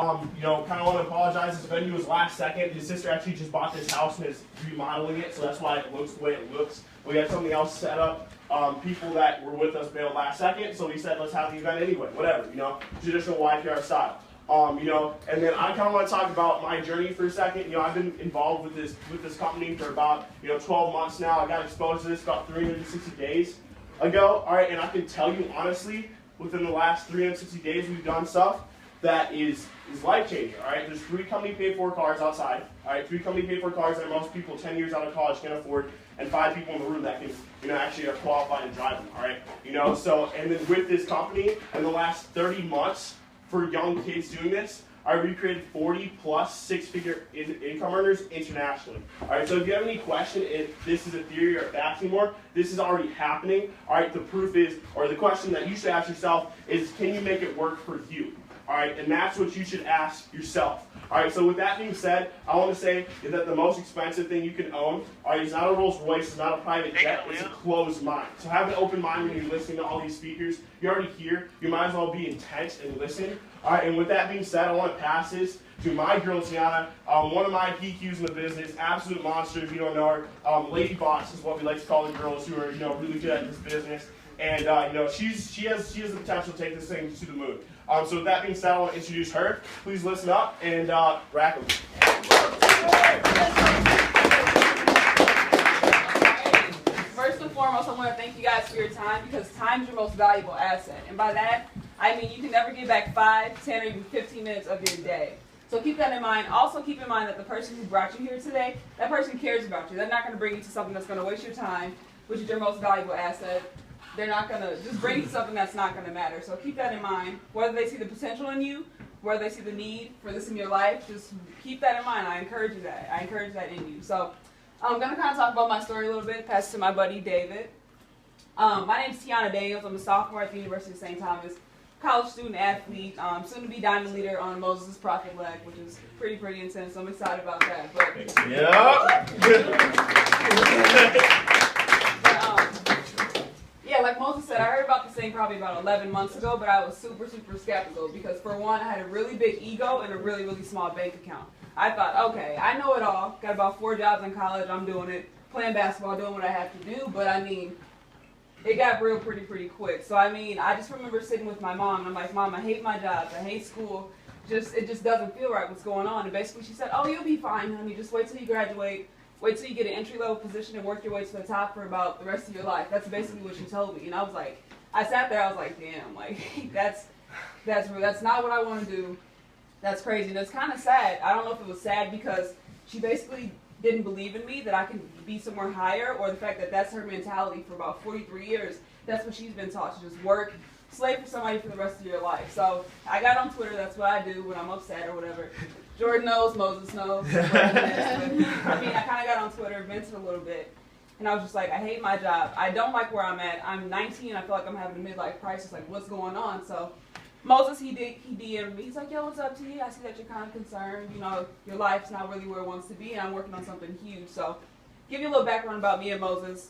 You know, kind of want to apologize. This venue was last second. His sister actually just bought this house and is remodeling it, so that's why it looks the way it looks. We had something else set up. People that were with us bailed last second, so we said let's have the event anyway. Whatever, you know, traditional YPR style. You know, and then I kind of want to talk about my journey for a second. You know, I've been involved with this company for about 12 months now. I got exposed to this about 360 days ago. All right, and I can tell you honestly, within the last 360 days, we've done stuff that is life-changing, all right? There's 3 company paid-for cars outside, all right? 3 company paid-for cars that most people 10 years out of college can afford, and 5 people in the room that can, actually are qualified to drive them, all right? So, and then with this company, in the last 30 months, for young kids doing this, all right, we created 40-plus six-figure income earners internationally. All right, so if you have any question if this is a theory or a fact anymore, this is already happening. All right, the proof is, or the question that you should ask yourself is, can you make it work for you? All right, and that's what you should ask yourself. All right, so with that being said, I want to say that the most expensive thing you can own, all right, is not a Rolls Royce, it's not a private jet, it's a closed mind. So have an open mind when you're listening to all these speakers. You're already here. You might as well be intense and listen. All right, and with that being said, I want to pass this to my girl, Tiana, one of my PQs in the business, absolute monster if you don't know her. Lady boss is what we like to call the girls who are, really good at this business. And, she has the potential to take this thing to the moon. So with that being said, I want to introduce her. Please listen up and rack them. First and foremost, I want to thank you guys for your time because time is your most valuable asset. And by that, I mean you can never get back 5, 10, or even 15 minutes of your day. So keep that in mind. Also keep in mind that the person who brought you here today, that person cares about you. They're not going to bring you to something that's going to waste your time, which is your most valuable asset. They're not going to just bring you something that's not going to matter. So keep that in mind. Whether they see the potential in you, whether they see the need for this in your life, just keep that in mind. I encourage you that. I encourage that in you. So I'm going to kind of talk about my story a little bit, pass it to my buddy David. My name is Tiana Daniels. I'm a sophomore at the University of St. Thomas, college student athlete, soon to be diamond leader on Mozus Profit Leg, which is pretty intense. I'm excited about that. Yeah, like Mozus said, I heard about this thing probably about 11 months ago, but I was super skeptical because for one, I had a really big ego and a really small bank account. I thought, okay, I know it all. Got about 4 jobs in college. I'm doing it, playing basketball, doing what I have to do. But I mean, it got real pretty quick. So I mean, I just remember sitting with my mom, and I'm like, Mom, I hate my job. I hate school. It just doesn't feel right. What's going on? And basically, she said, oh, you'll be fine, honey. Just wait till you graduate. Wait till you get an entry-level position and work your way to the top for about the rest of your life. That's basically what she told me. And I was like, I sat there. I was like, damn, like that's not what I want to do. That's crazy. And it's kind of sad. I don't know if it was sad because she basically didn't believe in me that I can be somewhere higher, or the fact that that's her mentality for about 43 years. That's what she's been taught, to just work, slave for somebody for the rest of your life. So I got on Twitter. That's what I do when I'm upset or whatever. Jordan knows, Mozus knows. I mean, I kind of got on Twitter, vented a little bit, and I was just like, I hate my job. I don't like where I'm at. I'm 19. I feel like I'm having a midlife crisis. Like, what's going on? So Mozus, he DM'd me. He's like, yo, what's up to you? I see that you're kind of concerned. Your life's not really where it wants to be, and I'm working on something huge. So give you a little background about me and Mozus.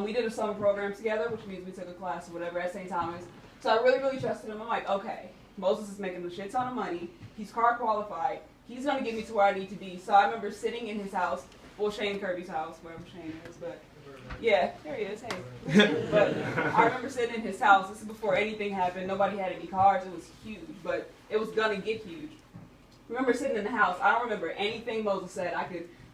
We did a summer program together, which means we took a class or whatever at St. Thomas. So I really trusted him. I'm like, okay, Mozus is making a shit ton of money. He's car qualified. He's going to get me to where I need to be. So I remember sitting in his house, well, Shane Kirby's house, wherever Shane is, but yeah, there he is, hey. But I remember sitting in his house. This is before anything happened. Nobody had any cars. It was huge, but it was going to get huge. I remember sitting in the house. I don't remember anything Mozus said.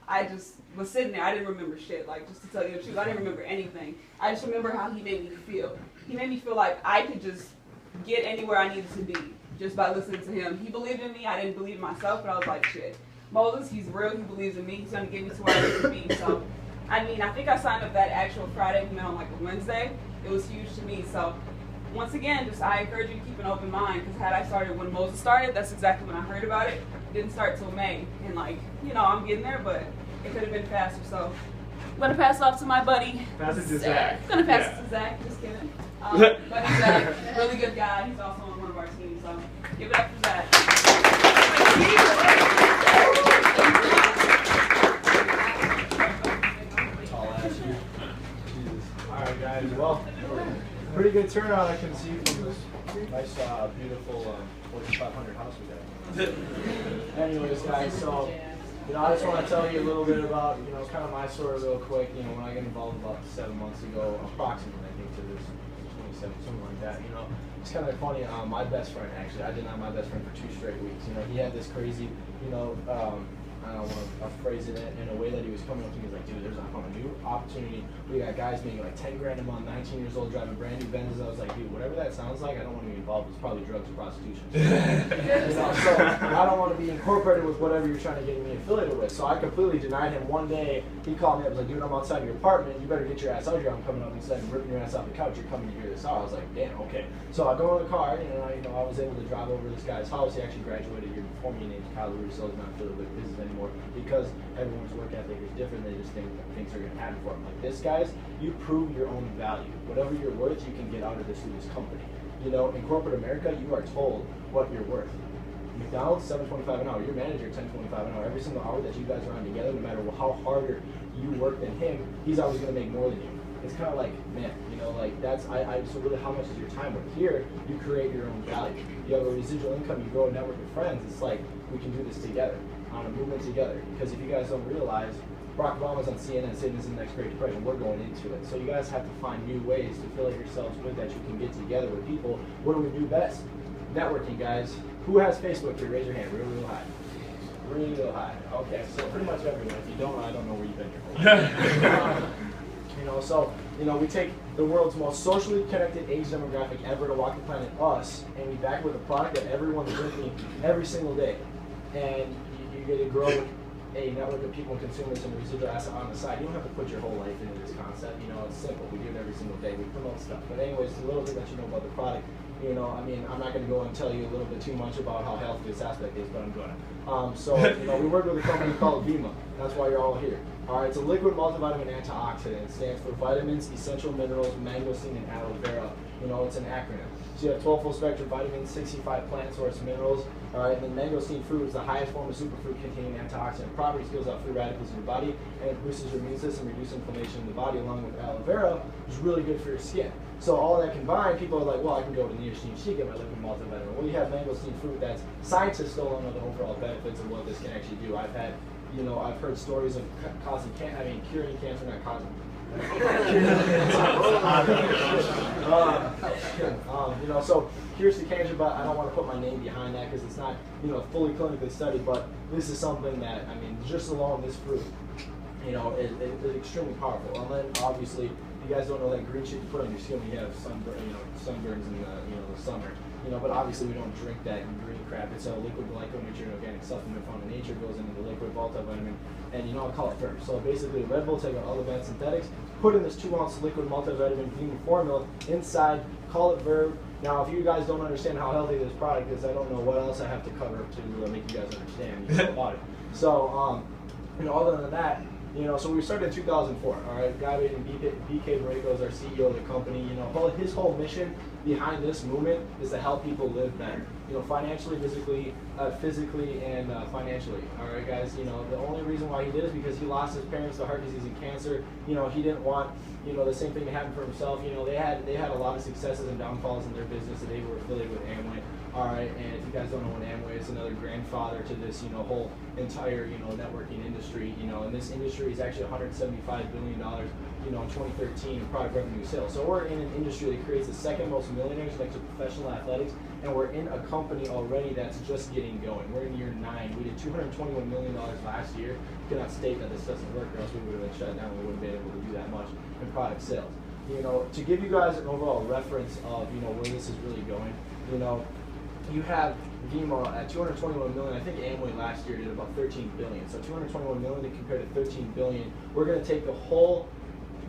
I just was sitting there. I didn't remember shit. Like, just to tell you the truth, I didn't remember anything. I just remember how he made me feel. He made me feel like I could just get anywhere I needed to be just by listening to him. He believed in me. I didn't believe in myself, but I was like, shit. Mozus, he's real. He believes in me. He's going to get me to where I need to be. So, I mean, I think I signed up that actual Friday. We met on like a Wednesday. It was huge to me. So, once again, I encourage you to keep an open mind, because had I started when Mozus started, that's exactly when I heard about it. It didn't start till May. And like, I'm getting there, but it could have been faster. So I'm going to pass it off to my buddy. Pass it to Zach. I'm going to pass it to Zach. Just kidding. Buddy Zach, really good guy. He's also on one of our teams. So give it up for Zach. Alright guys, well, pretty good turnout I can see from this Nice, beautiful 4,500 house we got. Anyways, guys, so I just want to tell you a little bit about kind of my story real quick. When I got involved about 7 months ago, approximately, I think, to this 27, something like that. It's kind of funny. My best friend, actually, I denied my best friend for 2 straight weeks. He had this crazy, I don't want to phrase it in a way that he was coming up to me. He's like, dude, there's a new opportunity. We got guys making like 10 grand a month, 19 years old, driving brand new Benzes. I was like, dude, whatever that sounds like, I don't want to be involved. It's probably drugs or prostitution. So I don't want to be incorporated with whatever you're trying to get me affiliated with. So I completely denied him. One day, he called me up. I was like, dude, I'm outside your apartment. You better get your ass out here. I'm coming up instead of ripping your ass off the couch. You're coming to hear this out. I was like, damn, okay. So I go in the car, I was able to drive over to this guy's house. He actually graduated a year before me, named Halvorson, so he's not affiliated with business anymore because everyone's work ethic is different. They just think things are going to happen for them. Like this, guys, you prove your own value. Whatever you're worth, you can get out of this through this company. In corporate America, you are told what you're worth. McDonald's, $7.25 an hour. Your manager, $10.25 an hour. Every single hour that you guys are on together, no matter how harder you work than him, he's always going to make more than you. It's kind of like, man, so really how much is your time worth? Here, you create your own value. You have a residual income, you grow a network of friends. It's like, we can do this together, on a movement together. Because if you guys don't realize, Barack Obama's on CNN saying this is the next Great Depression. We're going into it. So you guys have to find new ways to fill yourselves with that you can get together with people. What do we do best? Networking, guys. Who has Facebook here? Raise your hand real high. Real high. Okay, so pretty much everyone. If you don't, I don't know where you've been here. We take the world's most socially connected age demographic ever to walk the planet, us, and we back it with a product that everyone's drinking every single day. And you get to grow a network of people and consumers and a residual asset on the side. You don't have to put your whole life into this concept. It's simple. We do it every single day. We promote stuff. But anyways, a little bit that you know about the product. I'm not going to go and tell you a little bit too much about how healthy this aspect is, but I'm going to. We work with a company called Vemma. That's why you're all here. All right, it's a liquid multivitamin antioxidant. It stands for vitamins, essential minerals, mangosteen, and aloe vera. It's an acronym. So you have 12 full spectrum vitamins, 65 plant source minerals. All right, and then mangosteen fruit is the highest form of superfood containing antioxidant properties, kills out free radicals in your body, and it boosts your immune system, reduces inflammation in the body, along with aloe vera, which is really good for your skin. So all that combined, people are like, well, I can go to Niacin Sheet, get my liquid multivitamin. Well, you have mangosteen fruit that's scientists still don't know the overall benefits of what this can actually do. I've heard stories of curing cancer, not causing. So here's the cancer, but I don't want to put my name behind that because it's not, fully clinically studied. But this is something that, just alone this fruit, is extremely powerful. And then obviously, you guys don't know that green shit you put on your skin when you have sunburns in the summer. But obviously we don't drink that green crap. It's a liquid glyconutrient organic supplement found in nature, goes into the liquid multivitamin, and I call it firm. So basically Red Bull take out all the bad synthetics, put in this 2-ounce liquid multivitamin Vemma formula inside, call it Verb. Now if you guys don't understand how healthy this product is, I don't know what else I have to cover to make you guys understand about it. So other than that, so we started in 2004, all right? A guy named BK Borrego is our CEO of the company. His whole mission behind this movement is to help people live better. Financially, physically, and financially. All right, guys. The only reason why he did is because he lost his parents to heart disease and cancer. He didn't want the same thing to happen for himself. They had a lot of successes and downfalls in their business, and they were affiliated with Amway. All right, and if you guys don't know what Amway is, another grandfather to this, whole entire, networking industry, and this industry is actually $175 billion, in 2013 in product revenue sales. So we're in an industry that creates the second most millionaires thanks to professional athletics, and we're in a company already that's just getting going. We're in year 9. We did $221 million last year. We cannot state that this doesn't work, or else we would have been shut down. We wouldn't be able to do that much in product sales. To give you guys an overall reference of, where this is really going, you have Vemma at 221 million. I think Amway last year did about 13 billion. So 221 million compared to 13 billion. We're going to take the whole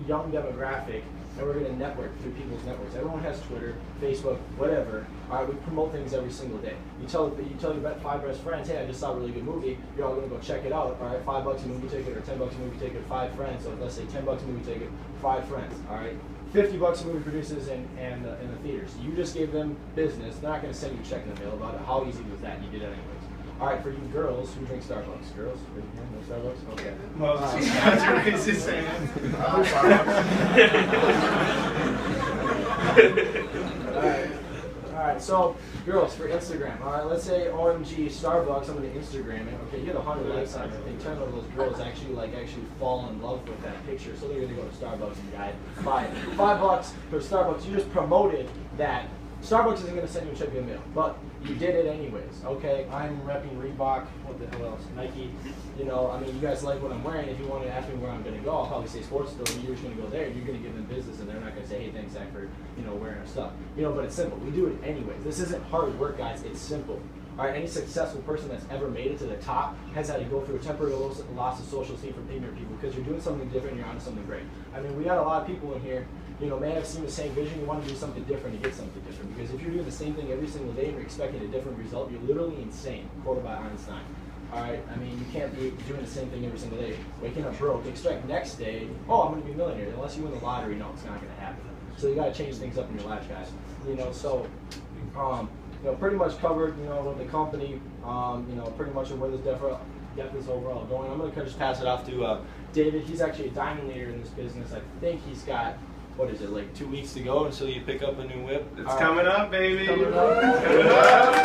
young demographic and we're going to network through people's networks. Everyone has Twitter, Facebook, whatever. All right, we promote things every single day. You tell your 5 best friends, hey, I just saw a really good movie. You're all going to go check it out. All right, $5 a movie ticket or $10 a movie ticket, 5 friends. So let's say $10 a movie ticket, 5 friends. All right. $50 a movie produces in the theaters. You just gave them business. They're not going to send you a check in the mail about it. How easy was that? You did it anyways. All right, for you girls who drink Starbucks. Girls? No Starbucks? Okay. Alright, so girls, for Instagram, alright, let's say OMG Starbucks, I'm gonna Instagram it. Okay, you get 100 likes on it. They turn out those girls actually fall in love with that picture, so they're gonna go to Starbucks and buy it. $5 for Starbucks. You just promoted that. Starbucks isn't gonna send you a check in the mail, but you did it anyways. Okay, I'm repping Reebok. What the hell else? Nike. You know, I mean, you guys like what I'm wearing. If you want to ask me where I'm gonna go, I'll probably say Sports Store. You're just gonna go there. You're gonna give them business, and they're not gonna say, "Hey, thanks, Zach, for wearing our stuff." You know, but it's simple. We do it anyways. This isn't hard work, guys. It's simple. All right, any successful person that's ever made it to the top has had to go through a temporary loss of social esteem from ignorant people because you're doing something different and you're onto something great. I mean, we got a lot of people in here, may have seen the same vision. You want to do something different to get something different. Because if you're doing the same thing every single day and you're expecting a different result, you're literally insane. Quoted by Einstein. All right, I mean, you can't be doing the same thing every single day. Waking up broke, expect next day, oh, I'm going to be a millionaire. Unless you win the lottery, no, it's not going to happen. So you got to change things up in your life, guys. Pretty much covered, with the company, pretty much where this depth is overall going. I'm going to just pass it off to David. He's actually a diamond leader in this business. I think he's got, what is it, like 2 weeks to go until you pick up a new whip? It's coming up, baby. Coming up. Coming up.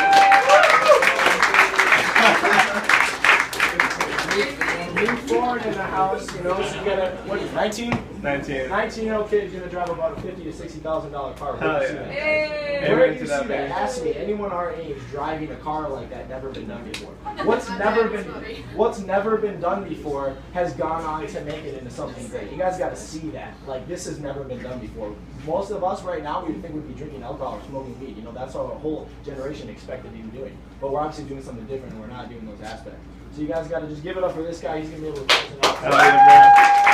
New foreign in the house, so you gotta, what is 19? 19-year-old kid's gonna drive about a $50,000 to $60,000 car. Where do you see that? Hey. Where do you see that? Ask me. Anyone our age driving a car like that, never been done before. What's never been done before has gone on to make it into something great. You guys got to see that. Like, this has never been done before. Most of us right now, we think we'd be drinking alcohol or smoking weed. That's what our whole generation expected to be doing. But we're obviously doing something different, and we're not doing those aspects. So you guys got to just give it up for this guy. He's going to be able to close it out.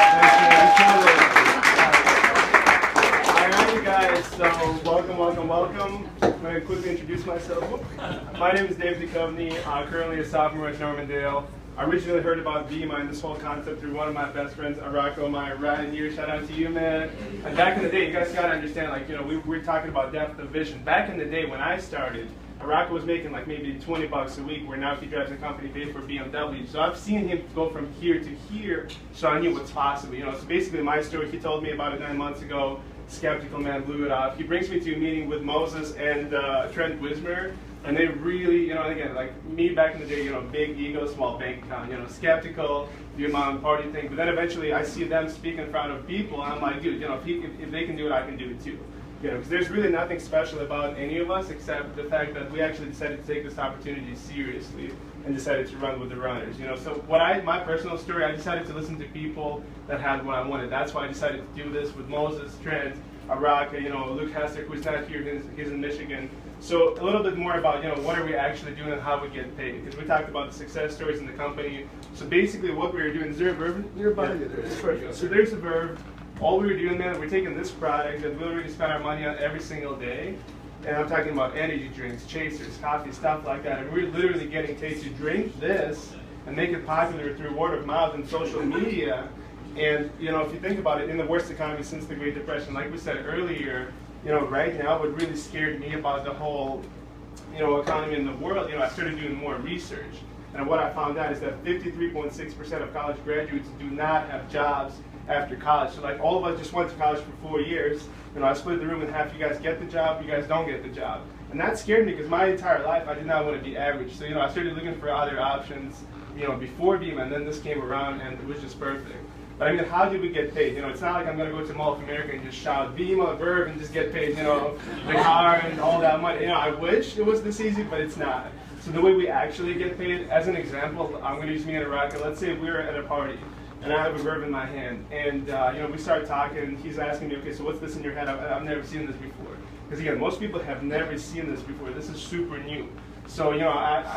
Hell yeah, bro. Alright, you guys. So, welcome. I'm going to quickly introduce myself. My name is Dave Dukhovny. Currently a sophomore at Normandale. I originally heard about Vemma and this whole concept through one of my best friends, Arako, my right here. Shout out to you, man. And back in the day, you guys got to understand, we were talking about depth of vision. Back in the day when I started, Arako was making like maybe $20 a week, where now he drives a company paid for BMW. So I've seen him go from here to here, so I knew what's possible. So basically my story, he told me about it 9 months ago. Skeptical man blew it off. He brings me to a meeting with Mozus and Trent Wismer, and they really, and again, like me back in the day, big ego, small bank account, skeptical, do my own party thing. But then eventually I see them speak in front of people, and I'm like, dude, if they can do it, I can do it too. Because there's really nothing special about any of us except the fact that we actually decided to take this opportunity seriously and decided to run with the runners. So my personal story, I decided to listen to people that had what I wanted. That's why I decided to do this with Mozus, Trent, Araka, Luke Hester, who's not here, he's in Michigan. So a little bit more about, what are we actually doing and how we get paid. Because we talked about the success stories in the company. So basically what we were doing, is there a verb nearby? Yeah, there is. Perfect. So there's a verb. All we were doing, man, we're taking this product that we literally spend our money on every single day, and I'm talking about energy drinks, chasers, coffee, stuff like that, and we're literally getting paid to drink this and make it popular through word of mouth and social media. And, if you think about it, in the worst economy since the Great Depression, like we said earlier, right now what really scared me about the whole, economy in the world, I started doing more research. And what I found out is that 53.6% of college graduates do not have jobs after college. So like all of us just went to college for 4 years. I split the room in half. You guys get the job, you guys don't get the job. And that scared me because my entire life I did not want to be average. So I started looking for other options, before Vemma, and then this came around and it was just perfect. But I mean, how do we get paid? It's not like I'm going to go to Mall of America and just shout Vemma, verb, and just get paid, the car and all that money. I wish it was this easy, but it's not. So the way we actually get paid, as an example, I'm going to use me and Araka. Let's say we're at a party, and I have a verb in my hand, and we start talking, and he's asking me, okay, so what's this in your head? I've never seen this before. Because again, most people have never seen this before. This is super new. So,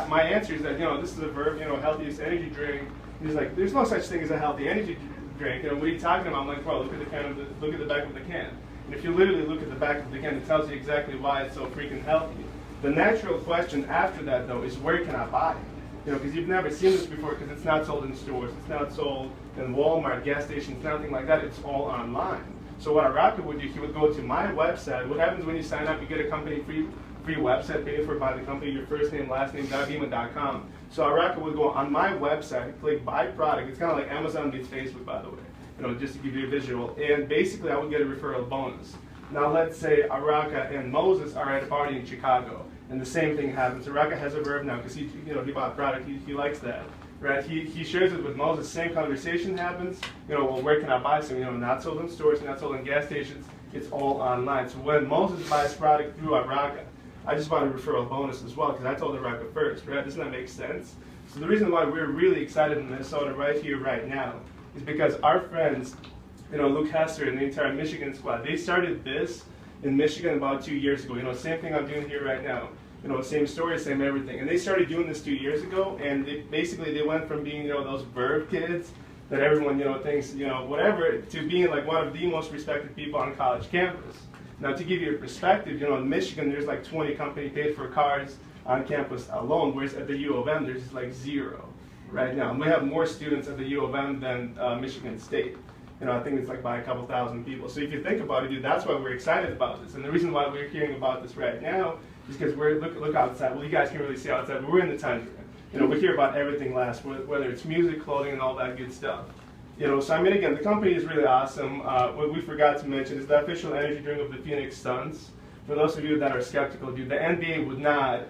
my answer is that, this is a verb, healthiest energy drink. And he's like, there's no such thing as a healthy energy drink. What are you talking about? I'm like, well, look at the can look at the back of the can. And if you literally look at the back of the can, it tells you exactly why it's so freaking healthy. The natural question after that, though, is where can I buy it? Because you've never seen this before, because it's not sold in stores, it's not sold in Walmart, gas stations, nothing like that. It's all online. So what Araka would do, he would go to my website. What happens when you sign up? You get a company free website paid for by the company, your first name, last name, .vemma.com. So Araka would go on my website, click buy product. It's kind of like Amazon meets Facebook, by the way, just to give you a visual. And basically, I would get a referral bonus. Now let's say Araka and Mozus are at a party in Chicago, and the same thing happens. Araka has a verb now because he bought a product. He likes that, right? He shares it with Mozus. Same conversation happens. Well, where can I buy some? Not sold in stores, not sold in gas stations. It's all online. So when Mozus buys product through Araka, I just want a referral bonus as well because I told Araka first, right? Doesn't that make sense? So the reason why we're really excited in Minnesota right here, right now, is because our friends, Luke Hester and the entire Michigan squad, they started this in Michigan about 2 years ago. Same thing I'm doing here right now. Same story, same everything. And they started doing this 2 years ago, and they went from being, those verb kids that everyone, thinks, whatever, to being like one of the most respected people on college campus. Now, to give you a perspective, in Michigan, there's like 20 company paid for cars on campus alone, whereas at the U of M, there's like 0 right now. And we have more students at the U of M than Michigan State. I think it's like by a couple thousand people. So if you think about it, dude, that's why we're excited about this. And the reason why we're hearing about this right now is because look outside. Well, you guys can't really see outside, but we're in the tundra. We hear about everything last, whether it's music, clothing, and all that good stuff. So I mean, again, the company is really awesome. What we forgot to mention is the official energy drink of the Phoenix Suns. For those of you that are skeptical, dude, the NBA would not,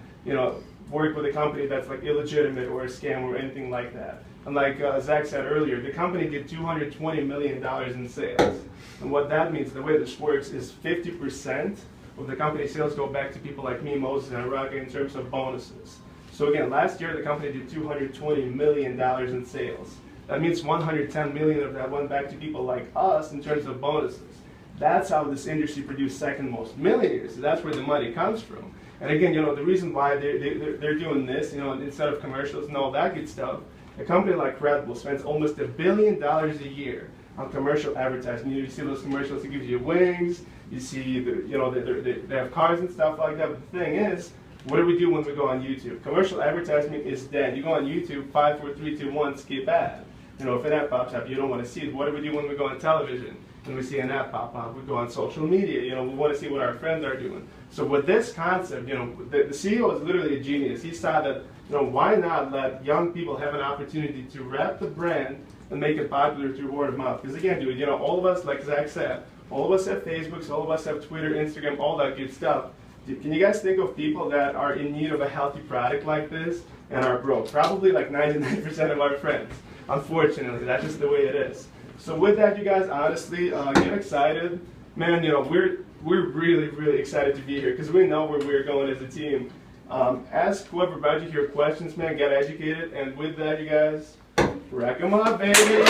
work with a company that's like illegitimate or a scam or anything like that. And like Zach said earlier, the company did $220 million in sales. And what that means, the way this works, is 50% of the company's sales go back to people like me, Mozus, and Araka in terms of bonuses. So again, last year the company did $220 million in sales. That means $110 million of that went back to people like us in terms of bonuses. That's how this industry produced second most millionaires. So that's where the money comes from. And again, the reason why they're doing this, instead of commercials and all that good stuff, a company like Red Bull spends almost $1 billion a year on commercial advertising. You see those commercials, it gives you wings, you see, they have cars and stuff like that. But the thing is, what do we do when we go on YouTube? Commercial advertising is dead. You go on YouTube, 5, 4, 3, 2, 1, skip ad. If an ad pops up, you don't want to see it. What do we do when we go on television? When we see an ad pop up, we go on social media. We want to see what our friends are doing. So with this concept, the CEO is literally a genius. He saw that, why not let young people have an opportunity to rep the brand and make it popular through word of mouth? Because again, dude, all of us, like Zach said, all of us have Facebook, all of us have Twitter, Instagram, all that good stuff. Can you guys think of people that are in need of a healthy product like this and are broke? Probably like 99% of our friends. Unfortunately, that's just the way it is. So with that, you guys, honestly, get excited. Man, we're really, really excited to be here because we know where we're going as a team. Ask whoever brought you here questions, man. Get educated. And with that, you guys, rack 'em up, baby.